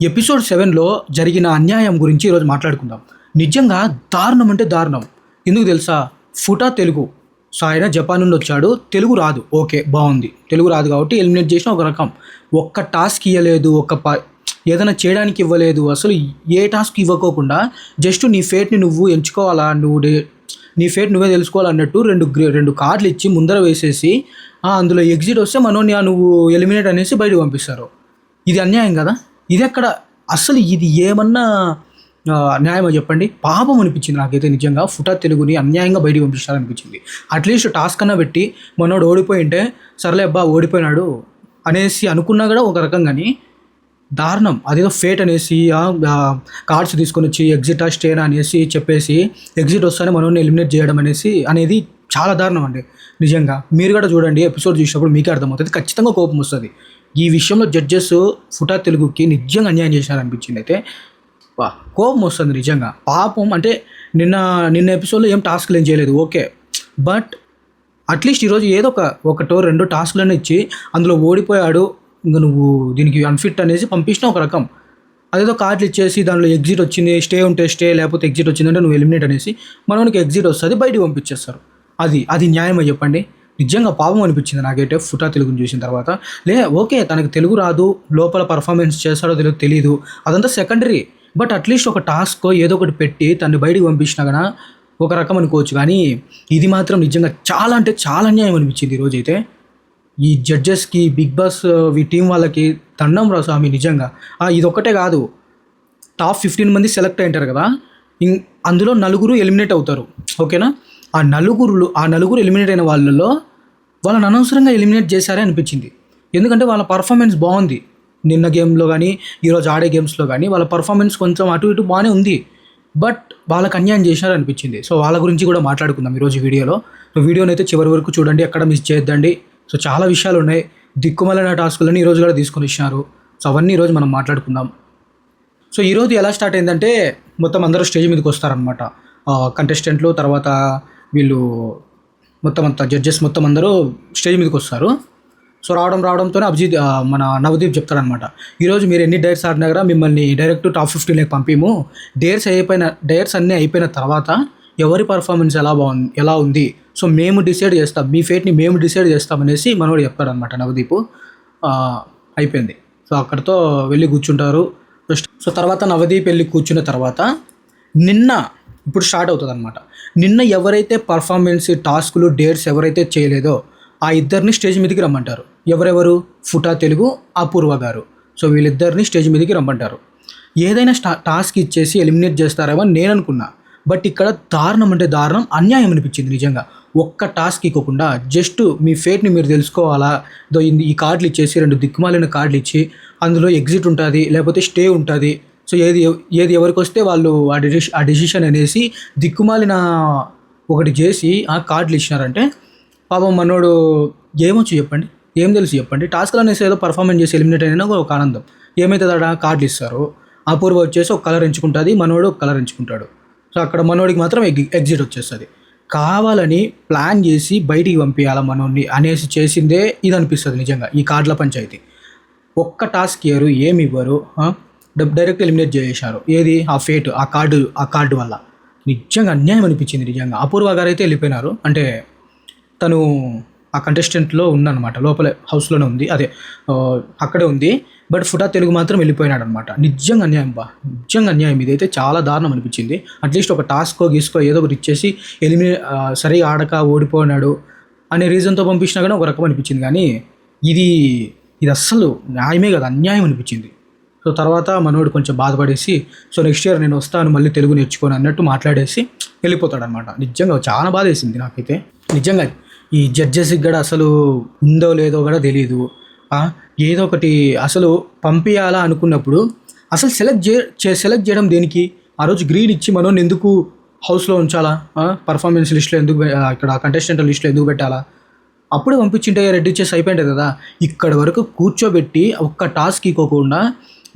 Episode 7లో జరిగిన అన్యాయం గురించి ఈరోజు మాట్లాడుకుందాం. నిజంగా దారుణం అంటే దారుణం. ఎందుకు తెలుసా? ఫుటా తెలుగు. సో, ఆయన జపాన్ నుండి వచ్చాడు. తెలుగు రాదు. ఓకే, బావుంది. తెలుగు రాదు కాబట్టి ఎలిమినేట్ చేసిన ఒక రకం. ఒక్క టాస్క్ ఇయ్యలేదు. ఏదైనా చేయడానికి ఇవ్వలేదు. అసలు ఏ టాస్క్ ఇవ్వకోకుండా జస్ట్ నీ ఫేట్‌ని నువ్వు ఎంచుకోవాలా, నీ ఫేట్ నువ్వే తెలుసుకోవాలన్నట్టు 2 కార్డ్‌లు ఇచ్చి ముందర వేసేసి అందులో ఎగ్జిట్ వస్తే మనోడిని నువ్వు ఎలిమినేట్ అనేసి బయటకి పంపిస్తారు. ఇది అన్యాయం కదా! ఇదెక్కడ అసలు ఇది ఏమన్నా న్యాయమో చెప్పండి? పాపం అనిపించింది నాకైతే నిజంగా. ఫుటా తెలుగుని అన్యాయంగా బయటికి పంపించారనిపించింది. అట్లీస్ట్ టాస్క్ అన్నా పెట్టి మనోడు ఓడిపోయింటే సర్లే అబ్బా ఓడిపోయినాడు అనేసి అనుకున్నా కూడా ఒక రకం. కానీ దారుణం. అదేదో ఫేట్ అనేసి కార్డ్స్ తీసుకొని వచ్చి ఎగ్జిటా స్టేనా అనేసి చెప్పేసి ఎగ్జిట్ వస్తేనే మనోడిని ఎలిమినేట్ చేయడం అనేది చాలా దారుణం అండి నిజంగా. మీరు కూడా చూడండి, ఎపిసోడ్ చూసినప్పుడు మీకే అర్థమవుతుంది. ఖచ్చితంగా కోపం వస్తుంది. ఈ విషయంలో జడ్జెస్ ఫుటా తెలుగుకి నిజంగా అన్యాయం చేశారనిపించింది. అయితే కోపం వస్తుంది నిజంగా. పాపం అంటే నిన్న ఎపిసోడ్లో ఏం టాస్క్లు ఏం చేయలేదు, ఓకే. బట్ అట్లీస్ట్ ఈరోజు ఏదో ఒకటో 2 టాస్క్లను ఇచ్చి అందులో ఓడిపోయాడు, ఇంకా నువ్వు దీనికి అన్ఫిట్ అనేసి పంపించిన ఒక రకం. అదేదో కార్డులు ఇచ్చేసి దానిలో ఎగ్జిట్ వచ్చింది, స్టే ఉంటే స్టే, లేకపోతే ఎగ్జిట్ వచ్చిందంటే నువ్వు ఎలిమినేట్ అనేసి మనోనికి ఎగ్జిట్ వస్తుంది, బయటికి పంపించేస్తారు. అది న్యాయమో చెప్పండి? నిజంగా పాపం అనిపించింది నాకైతే ఫుటా తెలుగుని చూసిన తర్వాత. ఓకే, తనకు తెలుగు రాదు, లోపల పర్ఫార్మెన్స్ చేస్తాడో తెలియదు, అదంతా సెకండరీ. బట్ అట్లీస్ట్ ఒక టాస్క్ ఏదో ఒకటి పెట్టి తను బయటికి పంపించినా కన్నా ఒక రకం అనుకోవచ్చు. కానీ ఇది మాత్రం నిజంగా చాలా అంటే చాలా అన్యాయం అనిపించింది ఈరోజైతే. ఈ జడ్జెస్కి, బిగ్ బాస్ ఈ టీం వాళ్ళకి దండం రా స్వామి నిజంగా. ఇదొక్కటే కాదు, టాప్ 15 మంది సెలెక్ట్ అయింటారు కదా, అందులో 4 ఎలిమినేట్ అవుతారు, ఓకేనా? ఆ నలుగురు ఎలిమినేట్ అయిన వాళ్ళని అనవసరంగా ఎలిమినేట్ చేశారే అనిపించింది. ఎందుకంటే వాళ్ళ పర్ఫార్మెన్స్ బాగుంది. నిన్న గేమ్లో కానీ ఈరోజు ఆడే గేమ్స్లో కానీ వాళ్ళ పర్ఫార్మెన్స్ కొంచెం అటు ఇటు బాగానే ఉంది. బట్ వాళ్ళకి అన్యాయం చేశారు అనిపించింది. సో వాళ్ళ గురించి కూడా మాట్లాడుకుందాం ఈరోజు వీడియోలో. సో వీడియోని అయితే చివరి వరకు చూడండి, ఎక్కడ మిస్ చేయొద్దండి. సో చాలా విషయాలు ఉన్నాయి. దిక్కుమాలిన టాస్కులని ఈరోజు కూడా తీసుకొని ఇచ్చినారు. సో అవన్నీ ఈరోజు మనం మాట్లాడుకుందాం. సో ఈరోజు ఎలా స్టార్ట్ అయిందంటే, మొత్తం అందరూ స్టేజ్ మీదకి వస్తారనమాట. కంటెస్టెంట్లు, తర్వాత వీళ్ళు మొత్తం అంతా జడ్జెస్ మొత్తం అందరూ స్టేజ్ మీదకి వస్తారు. సో రావడంతోనే మన నవదీప్ చెప్తాడనమాట, ఈరోజు మీరు ఎన్ని డైర్స్ ఆడినా కూడా మిమ్మల్ని డైరెక్ట్ టాప్ 15లోకి పంపిము. డైర్స్ అన్నీ అయిపోయిన తర్వాత ఎవరి పర్ఫార్మెన్స్ ఎలా ఉంది సో మేము డిసైడ్ చేస్తాం, మీ ఫేట్ని మేము డిసైడ్ చేస్తామనేసి మనోడు చెప్తాడనమాట నవదీప్. అయిపోయింది. సో అక్కడితో వెళ్ళి కూర్చుంటారు. సో తర్వాత నవదీప్ వెళ్ళి కూర్చున్న తర్వాత ఇప్పుడు స్టార్ట్ అవుతుంది అనమాట. నిన్న ఎవరైతే పర్ఫార్మెన్స్, టాస్కులు, డేట్స్ ఎవరైతే చేయలేదో ఆ ఇద్దరిని స్టేజ్ మీదకి రమ్మంటారు. ఎవరెవరు? ఫుటా తెలుగు, అపూర్వ గారు. సో వీళ్ళిద్దరిని స్టేజ్ మీదకి రమ్మంటారు. ఏదైనా టాస్క్ ఇచ్చేసి ఎలిమినేట్ చేస్తారేమో నేను అనుకున్నా. బట్ ఇక్కడ దారుణం అంటే దారుణం, అన్యాయం అనిపించింది నిజంగా. ఒక్క టాస్క్ ఇవ్వకుండా జస్ట్ మీ ఫేట్ని మీరు తెలుసుకోవాలా, ఈ కార్డులు ఇచ్చేసి 2 దిక్కుమాలిన కార్డులు ఇచ్చి అందులో ఎగ్జిట్ ఉంటుంది, లేకపోతే స్టే ఉంటుంది. సో ఏది ఎవరికి వస్తే వాళ్ళు ఆ డెసిషన్ అనేసి దిక్కుమాలిన ఒకటి చేసి ఆ కార్డులు ఇచ్చినారంటే పాపం మనోడు ఏమొచ్చు చెప్పండి, ఏం తెలుసు చెప్పండి? టాస్క్లు అనేసి ఏదో పర్ఫార్మెన్స్ చేసి ఎలిమినేట్ అయినా ఒక ఆనందం. ఏమైతుంది అక్కడ కార్డులు ఇస్తారు, అపూర్వ వచ్చేసి ఒక కలర్ ఎంచుకుంటుంది, మనోడు ఒక కలర్ ఎంచుకుంటాడు. సో అక్కడ మనోడికి మాత్రం ఎగ్జిట్ వచ్చేస్తుంది. కావాలని ప్లాన్ చేసి బయటికి పంపించాలా మనోడిని అనేసి చేసిందే ఇది అనిపిస్తుంది నిజంగా. ఈ కార్డుల పంచాయతీ ఒక్క టాస్క్ ఇయ్యరు, ఏమి ఇవ్వరు, డైరెక్ట్ ఎలిమినేట్ చేసేశారు. ఏది? ఆ ఫేట్, ఆ కార్డు వల్ల నిజంగా అన్యాయం అనిపించింది నిజంగా. అపూర్వ గారు అయితే వెళ్ళిపోయినారు, అంటే తను ఆ కంటెస్టెంట్లో ఉందన్నమాట, లోపల హౌస్లోనే ఉంది, అక్కడే ఉంది. బట్ ఫుటా తెలుగు మాత్రం వెళ్ళిపోయినాడు అనమాట. నిజంగా అన్యాయం. ఇదైతే చాలా దారుణం అనిపించింది. అట్లీస్ట్ ఒక టాస్కో ఏదో ఒకటి ఇచ్చేసి సరిగా ఆడక ఓడిపోయినాడు అనే రీజన్తో పంపించినా కానీ ఒక రకం అనిపించింది. కానీ ఇది అస్సలు న్యాయమే కదా, అన్యాయం అనిపించింది. సో తర్వాత మనోడు కొంచెం బాధపడేసి, సో నెక్స్ట్ ఇయర్ నేను వస్తాను మళ్ళీ తెలుగు నేర్చుకొని అన్నట్టు మాట్లాడేసి వెళ్ళిపోతాడనమాట. నిజంగా చాలా బాధ వేసింది నాకైతే నిజంగా. ఈ జడ్జెస్కి కూడా అసలు ఉందో లేదో కూడా తెలియదు. ఏదో ఒకటి అసలు పంపించాలా అనుకున్నప్పుడు అసలు సెలెక్ట్ చేయడం దేనికి? ఆ రోజు గ్రీన్ ఇచ్చి మనోని ఎందుకు హౌస్లో ఉంచాలా? పర్ఫార్మెన్స్ లిస్ట్లో ఎందుకు, ఇక్కడ కంటెస్టెంట్ లిస్ట్లో ఎందుకు పెట్టాలా? అప్పుడే పంపించింటే రెడీ చేసి అయిపోయింది కదా. ఇక్కడ వరకు కూర్చోబెట్టి ఒక్క టాస్క్ ఇవ్వకుండా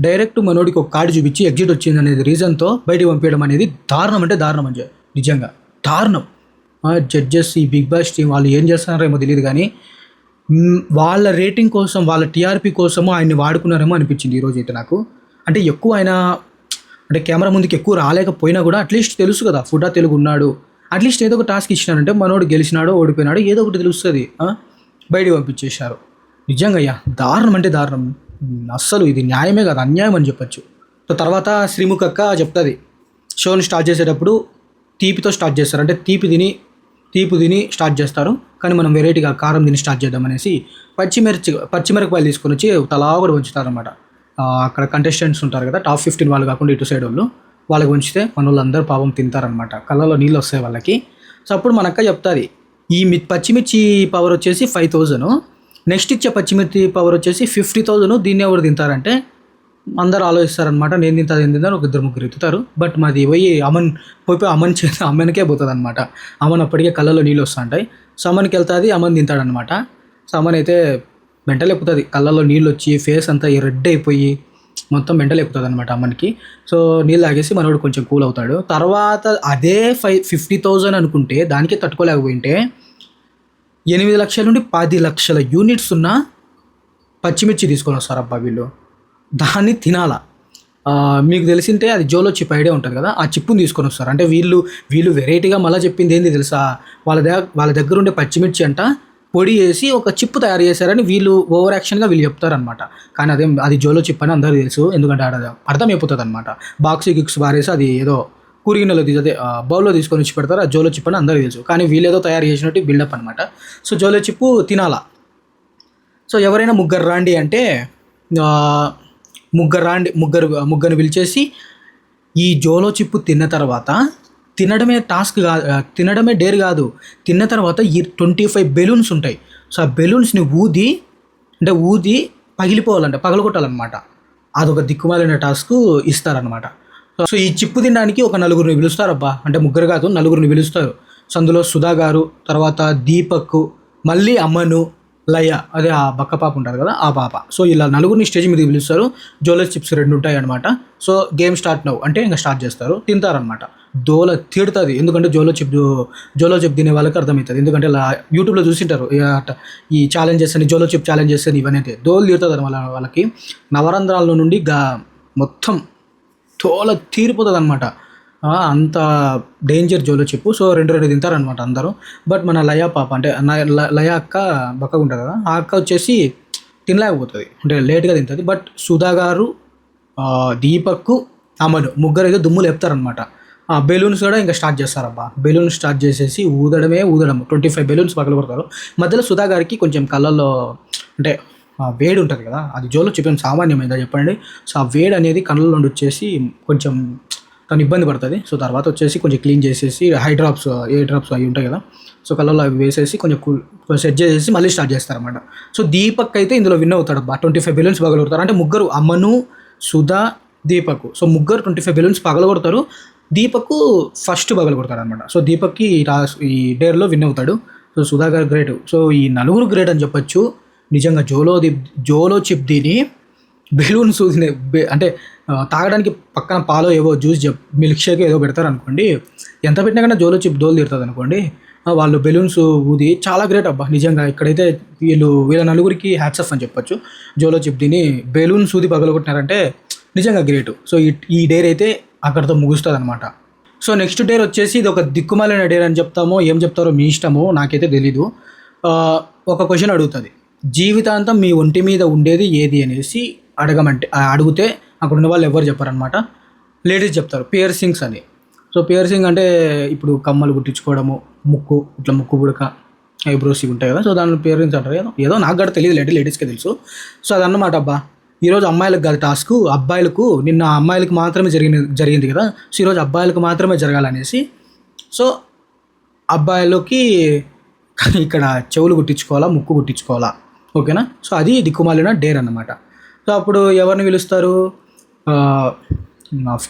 డైరెక్ట్ మనోడికి ఒక కార్డు చూపించి ఎగ్జిట్ వచ్చింది అనేది రీజన్తో బయటికి పంపించడం అనేది దారుణం అంటే దారుణం అని నిజంగా దారుణం. జడ్జెస్, ఈ బిగ్ బాస్ టీం వాళ్ళు ఏం చేస్తున్నారేమో తెలియదు, కానీ వాళ్ళ రేటింగ్ కోసం, వాళ్ళ టీఆర్పీ కోసము ఆయన్ని వాడుకున్నారేమో అనిపించింది ఈరోజు అయితే నాకు. అంటే ఎక్కువ ఆయన అంటే కెమెరా ముందుకు ఎక్కువ రాలేకపోయినా కూడా అట్లీస్ట్ తెలుసు కదా ఫుటా తెలుగు ఉన్నాడు, అట్లీస్ట్ ఏదో ఒక టాస్క్ ఇచ్చినారంటే మనోడు గెలిచినాడో ఓడిపోయినాడో ఏదో ఒకటి తెలుస్తుంది. బయటికి పంపించేశారు. నిజంగా అయ్యా దారుణం అంటే దారుణం. అస్సలు ఇది న్యాయమే కాదు, అన్యాయం అని చెప్పొచ్చు. సో తర్వాత శ్రీముఖి అక్క చెప్తుంది, షోని స్టార్ట్ చేసేటప్పుడు తీపితో స్టార్ట్ చేస్తారు, అంటే తీపి తిని స్టార్ట్ చేస్తారు, కానీ మనం వెరైటీగా కారం తిని స్టార్ట్ చేద్దామనేసి పచ్చిమిరపకాయలు తీసుకొని వచ్చి తలా కూడా పంచుతారనమాట. అక్కడ కంటెస్టెంట్స్ ఉంటారు కదా, టాప్ 15 వాళ్ళు కాకుండా ఇటు సైడ్ వాళ్ళకి ఉంచితే మన వాళ్ళందరూ పాపం తింటారనమాట, కళ్ళలో నీళ్ళు వస్తాయి వాళ్ళకి. సో అప్పుడు మన అక్క చెప్తుంది, ఈ పచ్చిమిర్చి పవర్ వచ్చేసి 5000, నెక్స్ట్ ఇచ్చే పచ్చిమిర్చి పవర్ వచ్చేసి 50,000, దీన్ని ఎవరు తింటారంటే అందరూ ఆలోచిస్తారనమాట. నేను తింటారు, ఒక 2-3 ఎత్తుతారు. బట్ మాది పోయి పోయి అమ్మనికే పోతుంది అనమాట. అమ్మన్ అప్పటికే కళ్ళలో నీళ్ళు వస్తుంటాయి. సో అమ్మనికి వెళ్తుంది, అమ్మని తింటాడనమాట. సో అమ్మన్ అయితే మెంటల్ ఎక్కుతుంది, కళ్ళలో నీళ్ళు వచ్చి ఫేస్ అంతా రెడ్ అయిపోయి మొత్తం మెంటల్ ఎక్కుతుంది అనమాట అమ్మనికి. సో నీళ్ళు తాగేసి మనోడు కొంచెం కూల్ అవుతాడు. తర్వాత అదే 50,000 అనుకుంటే దానికే తట్టుకోలేకపోయింటే 8 లక్షల నుండి 10 లక్షల యూనిట్స్ ఉన్న పచ్చిమిర్చి తీసుకొని వస్తారు అబ్బా వీళ్ళు. దాన్ని తినాలా. మీకు తెలిసింటే అది జోలో చిప్ ఐడియా ఉంటుంది కదా, ఆ చిప్పుని తీసుకొని వస్తారు. అంటే వీళ్ళు వెరైటీగా మళ్ళీ చెప్పింది ఏంది తెలుసా, వాళ్ళ దగ్గర ఉండే పచ్చిమిర్చి అంట పొడి వేసి ఒక చిప్పు తయారు చేశారని వీళ్ళు ఓవర్ యాక్షన్గా వీళ్ళు చెప్తారనమాట. కానీ అది జోలో చిప్ అని అందరికీ తెలుసు, ఎందుకంటే అర్థమైపోతుంది అనమాట. గిక్స్ బారేసి అది ఏదో కూరగిన్నెలో అదే బౌల్లో తీసుకొని వచ్చి పెడతారు, ఆ జోలో చిప్ అని అందరికీ తెలుసు. కానీ వీళ్ళు ఏదో తయారు చేసినట్టు బిల్డప్ అనమాట. సో జోలో చిప్పు తినాలా. సో ఎవరైనా ముగ్గురు రాండి అంటే ముగ్గురిని పిలిచేసి ఈ జోలో చిప్పు తిన్న తర్వాత తినడమే టాస్క్ కాదు, తినడమే డేర్ కాదు, తిన్న తర్వాత ఈ 25 బెలూన్స్ ఉంటాయి. సో ఆ బెలూన్స్ని ఊది పగలగొట్టాలన్నమాట. అదొక దిక్కుమాలిన టాస్క్ ఇస్తారనమాట. సో ఈ చిప్పు తినడానికి ఒక 4 పిలుస్తారబ్బా, అంటే 3 కాదు 4 పిలుస్తారు. సో అందులో సుధా గారు, తర్వాత దీపక్, మళ్ళీ అమ్మను, లయ, అదే ఆ బక్క పాప ఉంటుంది కదా ఆ పాప. సో ఇలా 4 స్టేజ్ మీదకి పిలుస్తారు. జోలో చిప్స్ 2 ఉంటాయి అనమాట. సో గేమ్ స్టార్ట్ నవ్వు అంటే ఇంకా స్టార్ట్ చేస్తారు, తింటారనమాట. దోల తీడుతుంది, ఎందుకంటే జోలో చిప్ తినే వాళ్ళకి అర్థమవుతుంది. ఎందుకంటే యూట్యూబ్లో చూసింటారు ఈ ఛాలెంజెస్ అని, జోలో చిప్ ఛాలెంజెస్ అని, ఇవన్నీ అయితే దోలు తీరుతుంది అని వాళ్ళకి. నవరంధ్రాల నుండి మొత్తం తోల తీరిపోతుంది అనమాట. అంత డేంజర్ జోలో చెప్పు. సో 2 తింటారనమాట అందరూ. బట్ మన లయ పాప అంటే లయ అక్క బక్కగా ఉంటుంది కదా, ఆ అక్క వచ్చేసి తినలేకపోతుంది, అంటే లేట్గా తింటుంది. బట్ సుధా గారు, దీపక్, అమలు ముగ్గురు అయితే దుమ్ము లేపుతారనమాట. బెలూన్స్ కూడా ఇంకా స్టార్ట్ చేస్తారబ్బా. బెలూన్స్ స్టార్ట్ చేసేసి ఊదడం 25 బెలూన్స్ పగల కొడతారు. మధ్యలో సుధా గారికి కొంచెం కళ్ళల్లో అంటే వేడి ఉంటుంది కదా, అది జోలో చెప్పిన సామాన్యమైందా చెప్పండి. సో ఆ వేడి అనేది కళ్ళలో నుండి వచ్చేసి కొంచెం తను ఇబ్బంది పడుతుంది. సో తర్వాత వచ్చేసి కొంచెం క్లీన్ చేసేసి ఏ డ్రాప్స్ అవి ఉంటాయి కదా, సో కళ్ళలో అవి వేసేసి కొంచెం సెట్ చేసేసి మళ్ళీ స్టార్ట్ చేస్తారన్నమాట. సో దీపక్ అయితే ఇందులో విన్ అవుతాడు అబ్బా. 25 బెలూన్స్ పగలగొడతారు. అంటే ముగ్గురు, అమ్మను, సుధా, దీపక్, సో ముగ్గురు 25 బెలూన్స్ పగలగొడతారు. దీపక్ ఫస్ట్ పగలగొడతాడు అనమాట. సో దీపక్కి ఈ డేర్లో విన్ అవుతాడు. సో సుధా గారు గ్రేట్. సో ఈ 4 గ్రేట్ అని చెప్పొచ్చు. నిజంగా జోలో చిప్ దీని బెలూన్స్ అంటే తాగడానికి పక్కన పాలో ఏవో జ్యూస్ మిల్క్ షేక్ ఏదో పెడతారు అనుకోండి, ఎంత పెట్టినా కన్నా జోలో చిప్ దోలు తీరుతుంది అనుకోండి. వాళ్ళు బెలూన్స్ ఊది చాలా గ్రేట్ అబ్బా. నిజంగా ఇక్కడైతే వీళ్ళ 4 హ్యాట్స్ ఆఫ్ అని చెప్పొచ్చు. జోలో చిప్ దీని బెలూన్స్ ఊది పగలగొట్టినారంటే నిజంగా గ్రేట్. సో ఈ డేర్ అయితే అక్కడితో ముగుస్తుంది అనమాట. సో నెక్స్ట్ డేర్ వచ్చేసి ఇది ఒక దిక్కుమాలిన డేర్ అని చెప్తామో ఏం చెప్తారో మీ ఇష్టమో, నాకైతే తెలీదు. ఒక క్వశ్చన్ అడుగుతుంది, జీవితాంతం మీ ఒంటి మీద ఉండేది ఏది అనేసి అడిగితే అక్కడ ఉన్న వాళ్ళు ఎవరు చెప్పారనమాట, లేడీస్ చెప్తారు పియర్సింగ్స్ అని. సో పియర్సింగ్ అంటే ఇప్పుడు కమ్మలు కుట్టించుకోవడము, ముక్కు పుడక, ఐబ్రోస్ ఇవి ఉంటాయి కదా, సో దాని పియర్సింగ్స్ అంటారు. ఏదో నాకు కూడా తెలియదు, లేడీస్కే తెలుసు. సో అదన్నమాట అబ్బా. ఈరోజు అమ్మాయిలకు కాదు టాస్క్, అబ్బాయిలకు. నిన్న అమ్మాయిలకు మాత్రమే జరిగింది కదా, సో ఈరోజు అబ్బాయిలకు మాత్రమే జరగాలనేసి. సో అబ్బాయిలకి ఇక్కడ చెవులు కుట్టించుకోవాలా, ముక్కు కుట్టించుకోవాలా, ఓకేనా. సో అది దిక్కుమాలిన డేర్ అన్నమాట. సో అప్పుడు ఎవరిని పిలుస్తారు,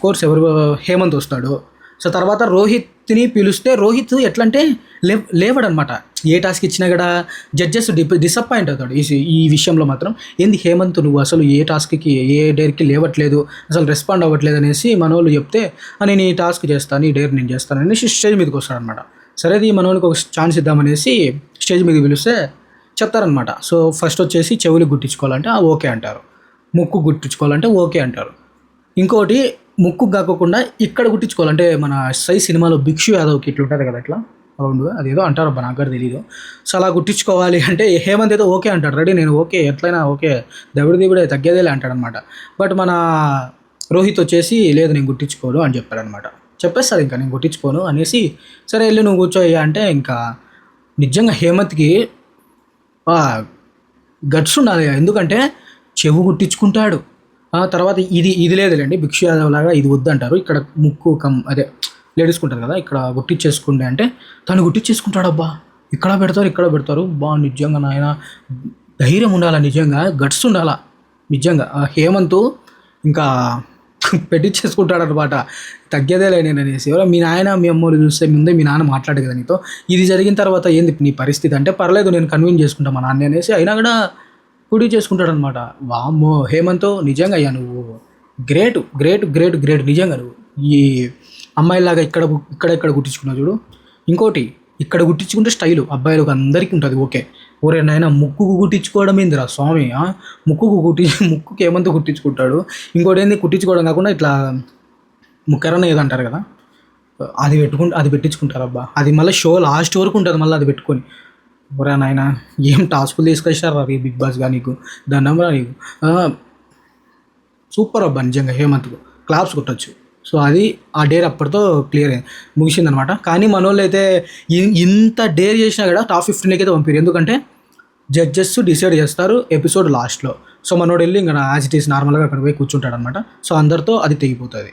కోర్స్ హేమంత్ వస్తాడు. సో తర్వాత రోహిత్ని పిలిస్తే రోహిత్ ఎట్లా అంటే లేవడనమాట. ఏ టాస్క్ ఇచ్చినా కూడా జడ్జెస్ డిసప్పాయింట్ అవుతాడు ఈ విషయంలో మాత్రం. ఏంది హేమంత్ నువ్వు అసలు ఏ టాస్క్కి ఏ డేర్కి లేవట్లేదు, అసలు రెస్పాండ్ అవ్వట్లేదు అనేసి మనోళ్ళు చెప్తే నేను ఈ టాస్క్ చేస్తాను, ఈ డేర్ నేను చేస్తాను అనేసి స్టేజ్ మీదకి వస్తాడనమాట. సరే అది మనోళ్ళకి ఒక ఛాన్స్ ఇద్దామనేసి స్టేజ్ మీదకి పిలిస్తే చెప్తారనమాట. సో ఫస్ట్ వచ్చేసి చెవులు గుట్టించుకోవాలంటే ఓకే అంటారు, ముక్కు గుట్టించుకోవాలంటే ఓకే అంటారు, ఇంకోటి ముక్కు కాకోకుండా ఇక్కడ కుట్టించుకోవాలి. అంటే మన సై సినిమాలో భిక్షు యాదవ్కి ఇట్లా ఉంటుంది కదా, ఇట్లా రౌండ్గా, అదేదో అంటారు అబ్బా, నాకు కూడా తెలియదు. సో అలా కుట్టించుకోవాలి అంటే హేమంత్ అయితే ఓకే అంటాడు, రెడీ నేను ఓకే, ఎట్లయినా ఓకే, దేవుడే తగ్గేదేలే అంటాడనమాట. బట్ మన రోహిత్ వచ్చేసి లేదు నేను కుట్టించుకోను అని చెప్పాడనమాట. చెప్పేస్తాడు ఇంకా నేను కుట్టించుకోను అనేసి, సరే వెళ్ళి నువ్వు కూర్చోయ్యా అంటే, ఇంకా నిజంగా హేమంత్కి గట్స్ ఉండాలి. ఎందుకంటే చెవు కుట్టించుకుంటాడు. తర్వాత ఇది లేదులేండి, భిక్షు యాదవ్ లాగా ఇది వద్దంటారు, ఇక్కడ ముక్కు అదే లేడీస్ ఉంటారు కదా, ఇక్కడ గుట్టించేసుకుంటే అంటే తను గుట్టించేసుకుంటాడు. అబ్బా ఇక్కడ పెడతారు బా, నిజంగా నాయన ధైర్యం ఉండాలా, నిజంగా గట్స్ ఉండాలా నిజంగా. హేమంత్ ఇంకా పెట్టించేసుకుంటాడు అనమాట, తగ్గేదేలే నేను అనేసి. ఎవరో మీ నాయన మీ అమ్మోళ్ళు చూస్తే ముందే మీ నాన్న మాట్లాడు కదా నీతో, ఇది జరిగిన తర్వాత ఏంది నీ పరిస్థితి అంటే, పర్లేదు నేను కన్విన్స్ చేసుకుంటాను మా నాన్న అనేసి, అయినా కూడా కుడి చేసుకుంటాడు అనమాట. వామ్మో హేమంత్ నిజంగా అయ్యా నువ్వు గ్రేట్ నిజంగా. నువ్వు ఈ అమ్మాయిలాగా ఇక్కడ కుట్టించుకున్నావు చూడు. ఇంకోటి ఇక్కడ కుట్టించుకుంటే స్టైలు అబ్బాయిలకు అందరికీ ఉంటుంది. ఓకే, ఒరే నాయన ముక్కుకు కుట్టించుకోవడం ఏందిరా స్వామి, ముక్కుకి హేమంత్ కుట్టించుకుంటాడు. ఇంకోటి ఏంది కుట్టించుకోవడం కాకుండా ఇట్లా ముక్కరన్న ఏదంటారు కదా, అది పెట్టించుకుంటారు. అబ్బా అది మళ్ళీ షో లాస్ట్ వరకు ఉంటుంది, మళ్ళీ అది పెట్టుకొని. ఒరే నాయన ఏం టాస్కులు తీసుకొచ్చారు రా బిగ్ బాస్గా, నీకు దండంరా నీకు. సూపర్ అబ్బా నిజంగా, హేమంత్కు క్లాప్స్ కొట్టచ్చు. సో అది ఆ డేర్ అప్పటితో క్లియర్ ముగిసిందనమాట. కానీ మనోళ్ళు అయితే ఇంత డేర్ చేసినా కూడా టాప్ 15 అయితే పంపారు. ఎందుకంటే జడ్జెస్ డిసైడ్ చేస్తారు ఎపిసోడ్ లాస్ట్లో. సో మనోడు వెళ్ళి ఇంకా యాజ్ ఇట్ ఈస్ నార్మల్గా అక్కడ పోయి కూర్చుంటాడు అనమాట. సో అందరితో అది తెగిపోతుంది.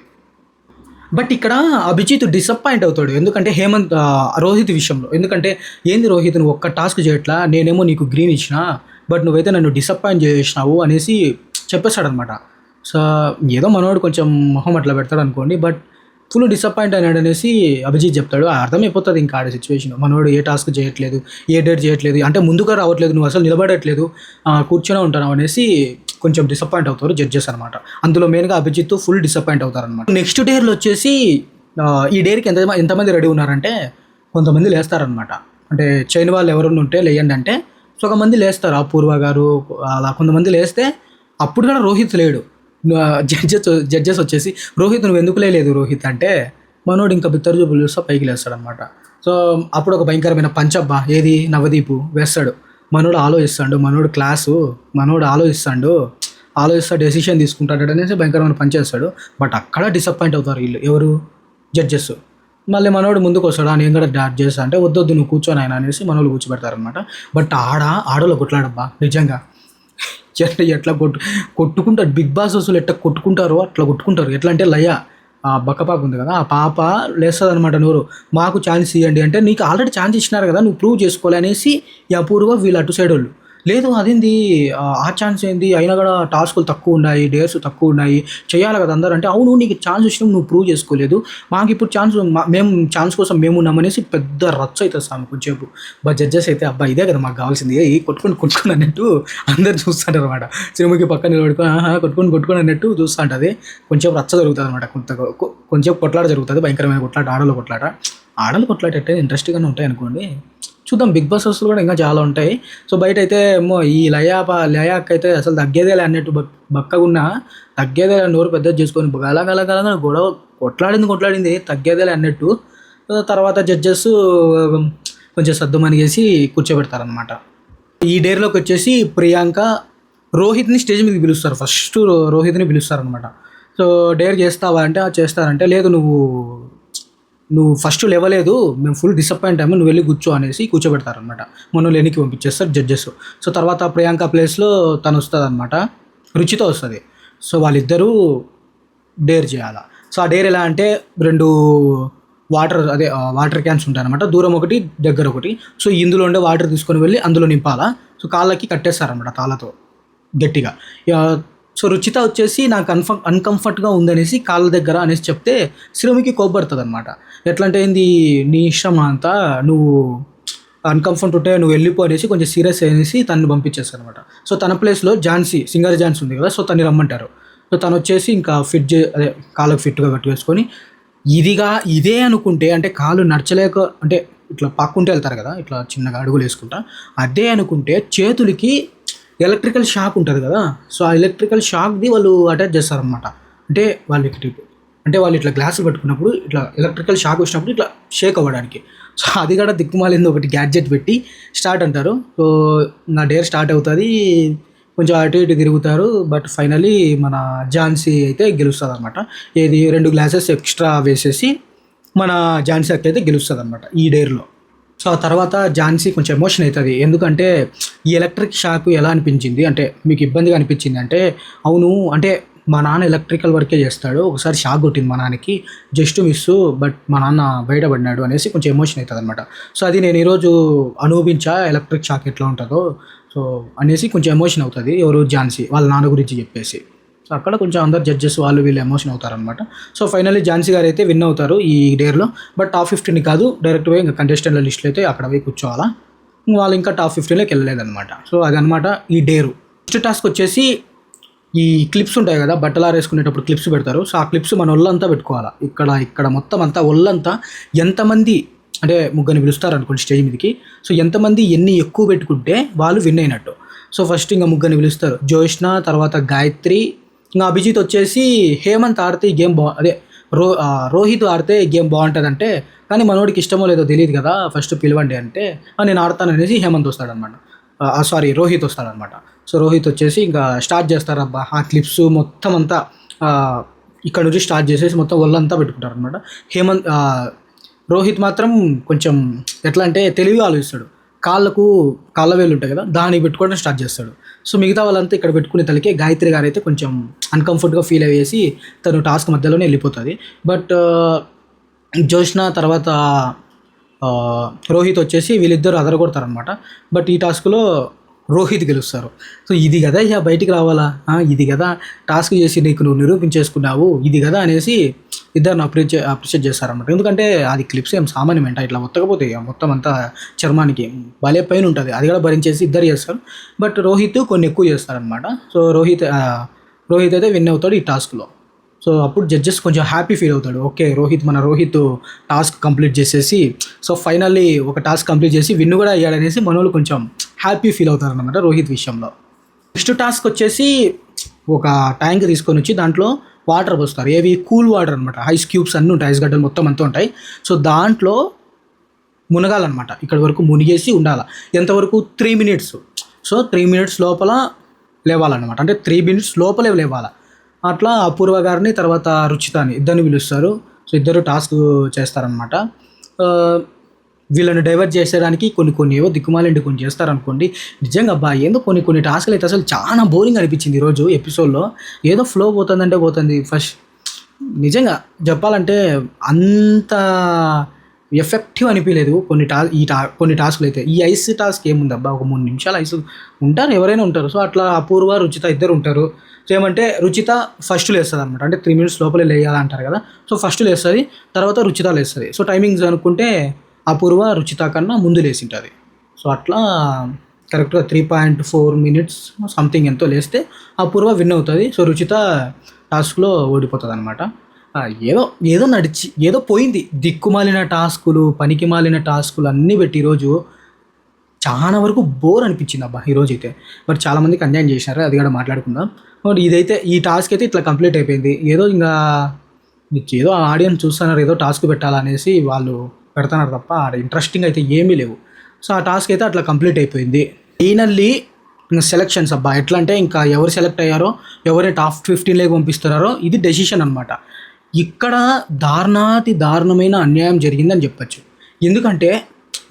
బట్ ఇక్కడ అభిజిత్ డిసప్పాయింట్ అవుతాడు, ఎందుకంటే హేమంత్ రోహిత్ విషయంలో. ఎందుకంటే ఏంది రోహిత్ నువ్వు ఒక్క టాస్క్ చేయట్లా, నేనేమో నీకు గ్రీన్ ఇచ్చిన, బట్ నువ్వైతే నన్ను డిసప్పాయింట్ చేసినావు అనేసి చెప్పేస్తాడనమాట. సో ఏదో మనోడు కొంచెం మొహం అట్లా పెడతాడు అనుకోండి, బట్ ఫుల్ డిసప్పాయింట్ అయినాడు అనేసి అభిజిత్ చెప్తాడు. అర్థమైపోతుంది ఇంకా ఆడ సిచ్యువేషన్, మనోడు ఏ టాస్క్ చేయట్లేదు, ఏ డేట్ చేయట్లేదు, అంటే ముందుగా రావట్లేదు, నువ్వు అసలు నిలబడట్లేదు, కూర్చొనే ఉంటాను అనేసి కొంచెం డిసప్పాయింట్ అవుతారు జడ్జెస్ అనమాట. అందులో మెయిన్గా అభిజిత్ ఫుల్ డిసప్పాయింట్ అవుతారనమాట. నెక్స్ట్ డేర్లో వచ్చేసి ఈ డేర్కి ఎంతమంది రెడీ ఉన్నారంటే, కొంతమంది లేస్తారనమాట. అంటే చైన్ వాళ్ళు ఎవరైనా ఉంటే లేయండి అంటే, సో ఒక మంది లేస్తారు, అపూర్వ గారు అలా కొంతమంది లేస్తే, అప్పుడు కూడా రోహిత్ లేడు. జడ్జెస్ వచ్చేసి రోహిత్ నువ్వు ఎందుకు లేదు రోహిత్ అంటే, మనోడు ఇంకా బిత్తరు చూపులు చూస్తా పైకి లేస్తాడు అనమాట. సో అప్పుడు ఒక భయంకరమైన పంచబ్బా ఏది నవదీపు వేస్తాడు. మనోడు ఆలోచిస్తాడు డెసిషన్ తీసుకుంటాడు అనేసి భయంకరమైన పని చేస్తాడు. బట్ అక్కడ డిసప్పాయింట్ అవుతారు వీళ్ళు, ఎవరు జడ్జెస్. మళ్ళీ మనోడు ముందుకు వస్తాడు, నేను కూడా డాట్ చేస్తా అంటే, వద్దొద్దు నువ్వు కూర్చొని ఆయన అనేసి మనోళ్ళు కూర్చోబెడతారనమాట. బట్ ఆడోళ్ళు కొట్లాడబ్బా నిజంగా, ఎట్లా కొట్టుకుంటారు బిగ్ బాస్ అసలు ఎట్లా కొట్టుకుంటారో అట్లా కొట్టుకుంటారు. ఎట్లా అంటే లయ బక్కపాప ఉంది కదా, ఆ పాప లేస్తుంది అనమాట, నోరు మాకు ఛాన్స్ ఇవ్వండి అంటే, నీకు ఆల్రెడీ ఛాన్స్ ఇచ్చినారు కదా, నువ్వు ప్రూవ్ చేసుకోవాలి అనేసి ఈ అపూర్వ వీళ్ళు అటు సైడ్ వాళ్ళు, లేదు అదేంది ఆ ఛాన్స్ ఏంది, అయినా కూడా టాస్కులు తక్కువ ఉన్నాయి, డేర్స్ తక్కువ ఉన్నాయి, చేయాలి కదా అందరూ అంటే, అవును నీకు ఛాన్స్ ఇచ్చినాం నువ్వు ప్రూవ్ చేసుకోలేదు, మాకు ఇప్పుడు మేము ఛాన్స్ కోసం మేము ఉన్నామనేసి పెద్ద రచ్చ అవుతుంది సార్ కొంచెంసేపు. జడ్జెస్ అయితే అబ్బా ఇదే కదా మాకు కావాల్సింది, కొట్టుకొని అన్నట్టు అందరు చూస్తుంటారు అనమాట. సినిమాకి పక్కన నిలబడుకొని కొట్టుకొని అన్నట్టు చూస్తుంటుంది. కొంచెం రచ్చ జరుగుతుంది అనమాట, కొంచెం కొట్లాట జరుగుతుంది, భయంకరమైన కొట్లాట, ఆడలు కొట్లాట అంటే ఇంట్రెస్టింగ్గానే ఉంటాయి అనుకోండి. చూద్దాం, బిగ్ బాస్ హౌస్లో కూడా ఇంకా చాలా ఉంటాయి. సో బయట అయితే ఏమో ఈ లయాక్ అయితే అసలు తగ్గేదేలే అన్నట్టు, బక్కగున్నా తగ్గేదేలే, నోరు పెద్దది చేసుకొని గలగలగల గొడవ కొట్లాడింది తగ్గేదేలే అన్నట్టు. తర్వాత జడ్జెస్ కొంచెం సర్దుమనిగేసి కూర్చోబెడతారనమాట. ఈ డేర్లోకి వచ్చేసి ప్రియాంక రోహిత్ని స్టేజ్ మీదకి పిలుస్తారు, ఫస్ట్ రోహిత్ని పిలుస్తారనమాట. సో డేర్ చేస్తావా అంటే చేస్తారంటే, లేదు నువ్వు ఫస్ట్ లేవలేదు, మేము ఫుల్ డిసప్పాయింట్ అయ్యాము, నువ్వు వెళ్ళి కూర్చో అనేసి కూర్చోబెడతారనమాట. మనల్ని వెనక్కి పంపించేస్తారు జడ్జెస్. సో తర్వాత ప్రియాంక ప్లేస్లో తను వస్తుంది అనమాట, రుచితో వస్తుంది. సో వాళ్ళిద్దరూ డేర్ చేయాలి. సో ఆ డేర్ ఎలా అంటే, 2 వాటర్ క్యాన్స్ ఉంటాయి అనమాట, దూరం ఒకటి దగ్గర ఒకటి. సో ఇందులో ఉండే వాటర్ తీసుకొని వెళ్ళి అందులో నింపాలా. సో కాళ్ళకి కట్టేస్తారనమాట తాళ్ళతో గట్టిగా. సో రుచిత వచ్చేసి నాకు అన్కంఫర్ట్గా ఉందనేసి కాళ్ళ దగ్గర అనేసి చెప్తే, శ్రీముఖి కోప్పడుతుంది అనమాట. ఎట్లా అంటే ఏంది నీ ఇష్టం అంతా, నువ్వు అన్కంఫర్ట్ ఉంటే నువ్వు వెళ్ళిపో అనేసి కొంచెం సీరియస్ అనేసి తను పంపించేస్తారు అనమాట. సో తన ప్లేస్లో సింగర్ ఝాన్సీ ఉంది కదా, సో తను రమ్మంటారు. సో తను వచ్చేసి ఇంకా కాళ్ళకు ఫిట్గా కట్టు వేసుకొని, ఇదే అనుకుంటే, అంటే కాళ్ళు నడచలేక అంటే ఇట్లా పక్కుంటే వెళ్తారు కదా, ఇట్లా చిన్నగా అడుగులు వేసుకుంటా, అదే అనుకుంటే చేతులకి ఎలక్ట్రికల్ షాక్ ఉంటుంది కదా, సో ఆ ఎలక్ట్రికల్ షాక్ది వాళ్ళు అటాచ్ చేస్తారనమాట. అంటే వాళ్ళు ఇట్లా గ్లాసులు పట్టుకున్నప్పుడు ఇట్లా ఎలక్ట్రికల్ షాక్ వచ్చినప్పుడు ఇట్లా షేక్ అవ్వడానికి. సో అది కూడా దిక్కుమాలింది ఒకటి గ్యాడ్జెట్ పెట్టి స్టార్ట్ అంటారు. సో నా డేర్ స్టార్ట్ అవుతుంది, కొంచెం అటు ఇటు తిరుగుతారు. బట్ ఫైనలీ మన ఝాన్సీ అయితే గెలుస్తుంది అనమాట. ఏది 2 గ్లాసెస్ ఎక్స్ట్రా వేసేసి మన ఝాన్సీ అక్క అయితే గెలుస్తుంది అనమాట ఈ డేర్లో. సో ఆ తర్వాత ఝాన్సీ కొంచెం ఎమోషన్ అవుతుంది. ఎందుకంటే ఈ ఎలక్ట్రిక్ షాక్ ఎలా అనిపించింది అంటే, మీకు ఇబ్బందిగా అనిపించింది అంటే, అవును అంటే మా నాన్న ఎలక్ట్రికల్ వర్కే చేస్తాడు, ఒకసారి షాక్ కొట్టింది మా నాన్నకి, జస్ట్ మిస్సు, బట్ మా నాన్న బయటపడినాడు అనేసి కొంచెం ఎమోషన్ అవుతుంది అనమాట. సో అది నేను ఈరోజు అనుభవించా ఎలక్ట్రిక్ షాక్ ఎట్లా ఉంటుందో సో అనేసి కొంచెం ఎమోషన్ అవుతుంది ఎవరు ఝాన్సీ వాళ్ళ నాన్న గురించి చెప్పేసి. సో అక్కడ కొంచెం అందరు జడ్జెస్ వాళ్ళు వీళ్ళు ఎమోషన్ అవుతారనమాట. సో ఫైనల్లీ ఝాన్సీ గారు అయితే విన్ అవుతారు ఈ డేర్లో. బట్ టాప్ 15 కాదు, డైరెక్ట్ పోయి ఇంకా కంటెస్టెంట్ల లిస్టులో అయితే అక్కడ పోయి కూర్చోవాలా, వాళ్ళు ఇంకా టాప్ 15లోకి వెళ్ళలేదన్నమాట. సో అదనమాట ఈ డేరు. నెక్స్ట్ టాస్క్ వచ్చేసి ఈ క్లిప్స్ ఉంటాయి కదా, బట్టలు ఆరేసుకునేటప్పుడు క్లిప్స్ పెడతారు. సో ఆ క్లిప్స్ మన ఒళ్ళంతా పెట్టుకోవాలా. ఇక్కడ మొత్తం అంతా ఒళ్ళంతా ఎంతమంది అంటే ముగ్గురిని పిలుస్తారు అనుకోండి స్టేజ్ మీదకి. సో ఎంతమంది ఎన్ని ఎక్కువ పెట్టుకుంటే వాళ్ళు విన్ అయినట్టు. సో ఫస్ట్ ఇంకా ముగ్గురిని పిలుస్తారు, జోష్న, తర్వాత గాయత్రి, ఇంకా అభిజిత్ వచ్చేసి హేమంత్ ఆడితే ఈ గేమ్ రోహిత్ ఆడితే ఈ గేమ్ బాగుంటుందంటే, కానీ మనోడికి ఇష్టమో లేదో తెలియదు కదా, ఫస్ట్ పిలవండి అంటే నేను ఆడతాను అనేసి హేమంత్ వస్తాడనమాట. రోహిత్ వస్తాడనమాట. సో రోహిత్ వచ్చేసి ఇంకా స్టార్ట్ చేస్తారబ్బా ఆ క్లిప్స్ మొత్తం అంతా ఇక్కడ నుంచి స్టార్ట్ చేసేసి మొత్తం ఒళ్ళంతా పెట్టుకుంటారు అనమాట. రోహిత్ మాత్రం కొంచెం ఎట్లా అంటే తెలివిగా ఆలోచిస్తాడు. కాళ్ళ వేలు ఉంటాయి కదా, దానికి పెట్టుకోవడం స్టార్ట్ చేస్తాడు. సో మిగతా వాళ్ళంతా ఇక్కడ పెట్టుకునే తలకే గాయత్రి గారు అయితే కొంచెం అన్కంఫర్ట్గా ఫీల్ అయ్యేసి తను టాస్క్ మధ్యలోనే వెళ్ళిపోతుంది. బట్ జోష్న తర్వాత రోహిత్ వచ్చేసి వీళ్ళిద్దరు అదరగొడతారనమాట. బట్ ఈ టాస్క్లో రోహిత్ గెలుస్తారు. సో ఇది కదా ఇక బయటికి రావాలా, ఇది కదా టాస్క్ చేసి నీకు నువ్వు నిరూపించేసుకున్నావు, ఇది కదా అనేసి ఇద్దరిని అప్రిషియేట్ చేస్తారనమాట. ఎందుకంటే అది క్లిప్స్ ఏం సామాన్యమంట, ఇట్లా ఒత్తకపోతే మొత్తం అంతా చర్మానికి భలే పైన ఉంటుంది, అది కూడా భరించేసి ఇద్దరు చేస్తారు. బట్ రోహిత్ కొన్ని ఎక్కువ చేస్తారనమాట. సో రోహిత్ అయితే విన్ అవుతాడు ఈ టాస్క్లో. సో అప్పుడు జడ్జెస్ కొంచెం హ్యాపీ ఫీల్ అవుతాడు, ఓకే మన రోహిత్ టాస్క్ కంప్లీట్ చేసేసి సో ఫైనల్లీ ఒక టాస్క్ కంప్లీట్ చేసి విన్ కూడా అయ్యాడనేసి మనోళ్ళు కొంచెం హ్యాపీ ఫీల్ అవుతారనమాట రోహిత్ విషయంలో. నెక్స్ట్ టాస్క్ వచ్చేసి ఒక ట్యాంక్ తీసుకొని వచ్చి దాంట్లో వాటర్ పోస్తారు, ఏవి కూల్ వాటర్ అనమాట, ఐస్ క్యూబ్స్ అన్నీ ఉంటాయి, ఐస్ గడ్డలు మొత్తం అంతా ఉంటాయి. సో దాంట్లో మునగాలన్నమాట, ఇక్కడి వరకు మునిగేసి ఉండాలి. ఎంతవరకు 3 మినిట్స్. సో 3 మినిట్స్ లోపల లేవాలన్నమాట, అంటే 3 మినిట్స్ లోపలే లేవాలి. అట్లా అపూర్వ గారిని తర్వాత రుచితాని ఇద్దరిని పిలుస్తారు. సో ఇద్దరు టాస్క్ చేస్తారనమాట. వీళ్ళని డైవర్ట్ చేసేదానికి కొన్ని ఏవో దిక్కుమాలండి కొన్ని చేస్తారనుకోండి. నిజంగా అబ్బా ఏందో కొన్ని టాస్క్లు అయితే అసలు చాలా బోరింగ్ అనిపించింది ఈరోజు ఎపిసోడ్లో. ఏదో ఫ్లో పోతుందంటే పోతుంది. ఫస్ట్ నిజంగా చెప్పాలంటే అంత ఎఫెక్టివ్ అనిపించలేదు కొన్ని టాస్క్లు అయితే. ఈ ఐస్ టాస్క్ ఏముందబ్బా, ఒక 3 నిమిషాలు ఐస్ ఉంటారు, ఎవరైనా ఉంటారు. సో అట్లా అపూర్వ రుచిత ఇద్దరు ఉంటారు. సో ఏమంటే రుచిత ఫస్ట్ లేస్తుంది అనమాట, అంటే 3 మినిట్స్ లోపలే లేయాలంటారు కదా. సో ఫస్ట్ లేస్తుంది, తర్వాత రుచిత లేస్తుంది. సో టైమింగ్స్ అనుకుంటే అపూర్వ రుచిత కన్నా ముందు లేచింటుంది. సో అట్లా కరెక్ట్గా 3.4 మినిట్స్ సంథింగ్ ఎంతో లేస్తే అపూర్వ విన్ అవుతుంది. సో రుచిత టాస్క్లో ఓడిపోతుంది అనమాట. ఏదో పోయింది, దిక్కుమాలిన టాస్కులు, పనికి మాలిన టాస్కులు అన్నీ పెట్టి ఈరోజు చాలా వరకు బోర్ అనిపించింది అబ్బా ఈరోజు అయితే. మరి చాలామందికి అన్యాయం చేసినారు, అది కూడా మాట్లాడుకుందాం. మరి ఇదైతే ఈ టాస్క్ అయితే ఇట్లా కంప్లీట్ అయిపోయింది. ఏదో ఆడియన్స్ చూస్తున్నారు, ఏదో టాస్క్ పెట్టాలనేసి వాళ్ళు పెడుతున్నారు తప్ప ఇంట్రెస్టింగ్ అయితే ఏమీ లేవు. సో ఆ టాస్క్ అయితే అట్లా కంప్లీట్ అయిపోయింది. ఫైనల్లీ ఇంకా సెలక్షన్స్ అబ్బా, ఎట్లా అంటే ఇంకా ఎవరు సెలెక్ట్ అయ్యారో, ఎవరిని టాప్ 15లోకి పంపిస్తున్నారో ఇది డెసిషన్ అనమాట. ఇక్కడ దారుణమైన అన్యాయం జరిగిందని చెప్పచ్చు. ఎందుకంటే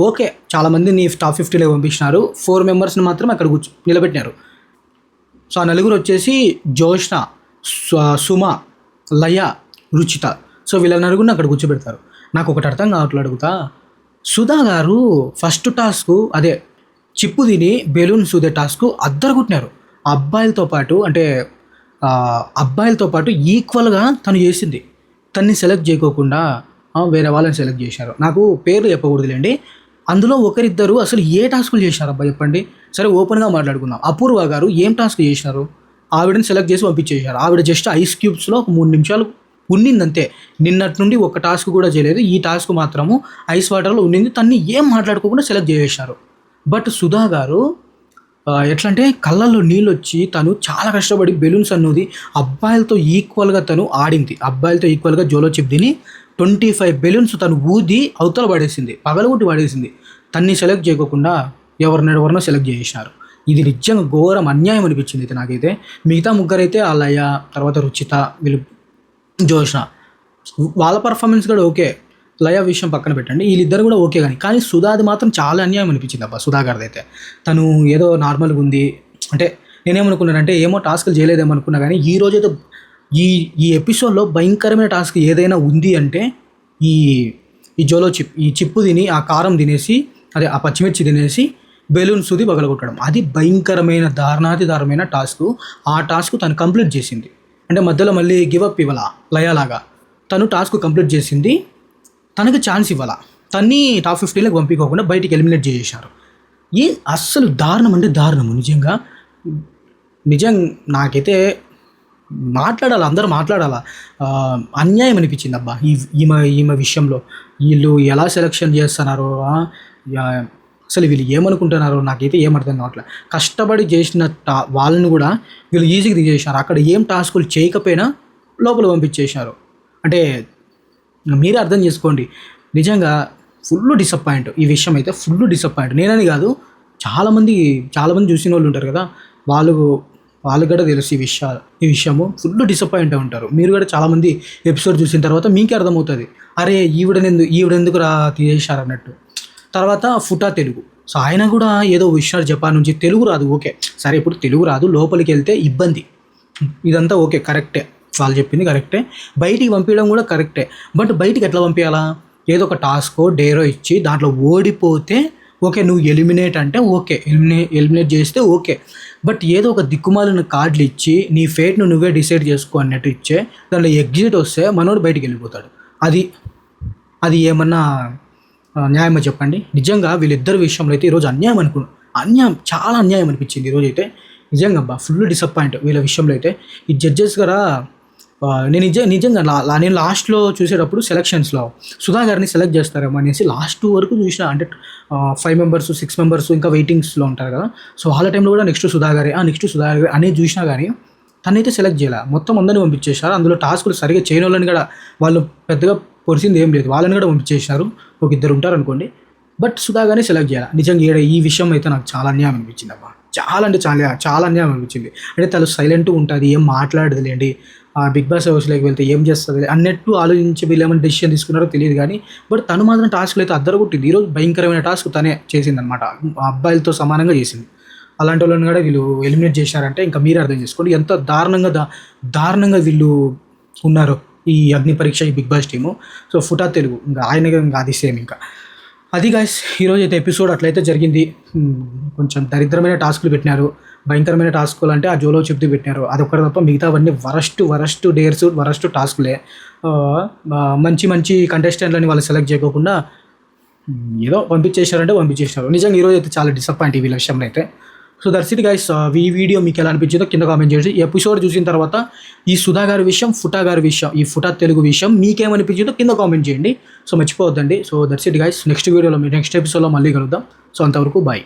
ఓకే చాలామందిని టాప్ 15లోకి పంపించినారు, 4 మెంబర్స్ని మాత్రం అక్కడ నిలబెట్టినారు. సో ఆ నలుగురు వచ్చేసి జోష్న, సుమ, లయ, రుచిత. సో వీళ్ళ నలుగురిని అక్కడ కూర్చోబెడతారు. నాకు ఒకటి అర్థం కావట్లేదు, అడుగుతా. సుధా గారు ఫస్ట్ టాస్క్ అదే చిప్పు తిని బెలూన్ సూదే టాస్క్ అద్దరుకుంటున్నారు. అబ్బాయిలతో పాటు ఈక్వల్గా తను చేసింది. తన్ని సెలెక్ట్ చేయకోకుండా వేరే వాళ్ళని సెలెక్ట్ చేశారు. నాకు పేర్లు చెప్పకూడదులేండి. అందులో ఒకరిద్దరు అసలు ఏ టాస్కులు చేశారు అబ్బా చెప్పండి. సరే ఓపెన్గా మాట్లాడుకుందాం. అపూర్వ గారు ఏం టాస్క్ చేసినారు? ఆవిడని సెలెక్ట్ చేసి పంపించేశారు. ఆవిడ జస్ట్ ఐస్ క్యూబ్స్లో ఒక 3 నిమిషాలు ఉన్నిందంతే. నిన్నటి నుండి ఒక టాస్క్ కూడా చేయలేదు. ఈ టాస్క్ మాత్రము ఐస్ వాటర్లో ఉన్నింది. తన్ని ఏం మాట్లాడుకోకుండా సెలెక్ట్ చేసేశారు. బట్ సుధా గారు ఎట్లా అంటే కళ్ళల్లో నీళ్ళొచ్చి తను చాలా కష్టపడి బెలూన్స్ అన్నది అబ్బాయిలతో ఈక్వల్గా తను ఆడింది. అబ్బాయిలతో ఈక్వల్గా జోలో చిప్‌దిని 25 బెలూన్స్ తను ఊది అవతల పడేసింది. పగలగొట్టి పడేసింది. తన్ని సెలెక్ట్ చేయకోకుండా ఎవరినెవరినో సెలెక్ట్ చేసేసినారు. ఇది నిజంగా ఘోరం అన్యాయం అనిపించింది అయితే నాకైతే. మిగతా ముగ్గురైతే ఆ లయ, తర్వాత రుచిత, వీళ్ళు జోష్న వాళ్ళ పర్ఫార్మెన్స్ కూడా ఓకే. లయ విషయం పక్కన పెట్టండి. వీళ్ళిద్దరు కూడా ఓకే కానీ సుధాది మాత్రం చాలా అన్యాయం అనిపించింది అబ్బా సుధా గారిదైతే. తను ఏదో నార్మల్‌గా ఉంది. అంటే నేనేమనుకున్నానంటే ఏమో టాస్క్‌లు చేయలేదేమో అనుకున్నా కానీ ఈ రోజైతే ఈ ఈ ఎపిసోడ్‌లో భయంకరమైన టాస్క్ ఏదైనా ఉంది అంటే ఈ ఈ జోలో చిప్ ఈ చిప్పు తిని ఆ కారం తినేసి అదే ఆ పచ్చిమిర్చి తినేసి బెలూన్స్ ఊది పగలగొట్టడం. అది భయంకరమైన దారుణాతి దారుణమైన టాస్కు. ఆ టాస్క్ తను కంప్లీట్ చేసింది. అంటే మధ్యలో మళ్ళీ గివ్ అప్ ఇవ్వలా లయలాగా. తను టాస్క్ కంప్లీట్ చేసింది. తనకి ఛాన్స్ ఇవ్వాల. తన్ని టాప్ 15లోకి పంపించుకోకుండా బయటికి ఎలిమినేట్ చేసేశారు. అస్సలు దారుణం అంటే దారుణము నిజంగా. నాకైతే మాట్లాడాలి, అందరూ మాట్లాడాలా. అన్యాయం అనిపించింది అబ్బా ఈమె విషయంలో. వీళ్ళు ఎలా సెలక్షన్ చేస్తున్నారో, అసలు వీళ్ళు ఏమనుకుంటున్నారో నాకైతే ఏం అర్థం కావట్లేదు. కష్టపడి చేసిన వాళ్ళని కూడా వీళ్ళు ఈజీగా తీసేసినారు. అక్కడ ఏం టాస్కులు చేయకపోయినా లోపల పంపించేసినారు. అంటే మీరే అర్థం చేసుకోండి. నిజంగా ఫుల్ డిసప్పాయింట్ ఈ విషయం అయితే. ఫుల్ డిసప్పాయింట్ నేనని కాదు, చాలామంది చూసిన వాళ్ళు ఉంటారు కదా, వాళ్ళకు కూడా తెలుసు ఈ విషయము. ఫుల్ డిసప్పాయింట్ ఉంటారు. మీరు కూడా చాలామంది ఎపిసోడ్ చూసిన తర్వాత మీకే అర్థమవుతుంది, అరే ఈవిడెందుకు తీసేశారు అన్నట్టు. తర్వాత ఫుటా తెలుగు. సో ఆయన కూడా ఏదో విషయాలు జపాన్ నుంచి. తెలుగు రాదు, ఓకే సరే, ఇప్పుడు తెలుగు రాదు, లోపలికి వెళ్తే ఇబ్బంది, ఇదంతా ఓకే కరెక్టే, వాళ్ళు చెప్పింది కరెక్టే. బయటికి పంపించడం కూడా కరెక్టే. బట్ బయటికి ఎట్లా పంపించాలా? ఏదో ఒక టాస్కో డేరో ఇచ్చి దాంట్లో ఓడిపోతే ఓకే, నువ్వు ఎలిమినేట్ అంటే ఓకే, ఎలిమినేట్ చేస్తే ఓకే. బట్ ఏదో ఒక దిక్కుమాలిన కార్డులు ఇచ్చి నీ ఫేట్ను నువ్వే డిసైడ్ చేసుకో అన్నట్టు ఇచ్చే దాంట్లో ఎగ్జిట్ వస్తే మనోడు బయటికి వెళ్ళిపోతాడు. అది ఏమన్నా న్యాయమో చెప్పండి? నిజంగా వీళ్ళిద్దరి విషయంలో అయితే ఈరోజు చాలా అన్యాయం అనిపించింది ఈరోజు అయితే. నిజంగా అబ్బా ఫుల్ డిసప్పాయింట్ వీళ్ళ విషయంలో అయితే. ఈ జడ్జెస్ కూడా నేను నిజంగా నేను లాస్ట్లో చూసేటప్పుడు సెలక్షన్స్లో సుధా గారిని సెలెక్ట్ చేస్తారేమో అనేసి లాస్ట్ వరకు చూసిన. అంటే 5 మెంబర్స్ 6 మెంబర్స్ ఇంకా వెయిటింగ్స్లో ఉంటారు కదా, సో వాళ్ళ టైంలో కూడా నెక్స్ట్ సుధా గారి అనేది చూసినా కానీ తనైతే సెలెక్ట్ చేయాలి. మొత్తం అందరిని పంపించేశారు. అందులో టాస్కులు సరిగ్గా చేయని వాళ్ళని కూడా వాళ్ళు పెద్దగా పొడిచింది ఏం లేదు, వాళ్ళని కూడా పంపించేసినారు. ఒక ఇద్దరు ఉంటారు అనుకోండి, బట్ సుధా గారిని సెలెక్ట్ చేయాలి. నిజంగా ఈ విషయం అయితే నాకు చాలా అన్యాయం అనిపించింది అబ్బా. చాలా అంటే చాలా అన్యాయం అనిపించింది. అంటే తను సైలెంట్గా ఉంటుంది, ఏం మాట్లాడదులేండి, బిగ్ బాస్ హౌస్లోకి వెళ్తే ఏం చేస్తుంది అన్నట్టు ఆలోచించి వీళ్ళు ఏమైనా డెసిషన్ తీసుకున్నారో తెలియదు కానీ, బట్ తను మాత్రం టాస్క్లు అయితే అద్దరగొట్టింది. ఈరోజు భయంకరమైన టాస్క్ తనే చేసిందనమాట. అబ్బాయిలతో సమానంగా చేసింది. అలాంటి వాళ్ళని కూడా వీళ్ళు ఎలిమినేట్ చేశారంటే ఇంకా మీరే అర్థం చేసుకోండి ఎంత దారుణంగా వీళ్ళు ఉన్నారు ఈ అగ్ని పరీక్ష, ఈ బిగ్ బాస్ టీము. సో ఫుటా తెలుగు ఇంకా ఆయన అది సేమ్ ఇంకా అది గైస్. ఈరోజు అయితే ఎపిసోడ్ అట్లయితే జరిగింది. కొంచెం దరిద్రమైన టాస్కులు పెట్టినారు. భయంకరమైన టాస్కులు అంటే ఆ జోలో చెప్తూ పెట్టినారు. అదొక్కటి తప్ప మిగతావన్నీ వరస్ట్ డేర్స్, వరస్ట్ టాస్కులే. మంచి కంటెస్టెంట్లని వాళ్ళు సెలెక్ట్ చేయకోకుండా ఏదో పంపించేశారు. నిజంగా ఈరోజు అయితే చాలా డిసప్పాయింట్ ఈ విషయంలో అయితే. So that's it guys. ఈ వీడియో మీకు ఎలా అనిపించిందో కింద కామెంట్ చేసి, ఈ ఎపిసోడ్ చూసిన తర్వాత ఈ సుధా గారి విషయం, ఫుటా గారి విషయం, ఈ ఫుటా తెలుగు విషయం మీకేమనిపించిందో కింద కామెంట్ చేయండి. సో మర్చిపోవద్దండి. So that's it guys. Next ఎపిసోడ్లో మళ్ళీ కలుద్దాం. సో అంతవరకు బాయ్.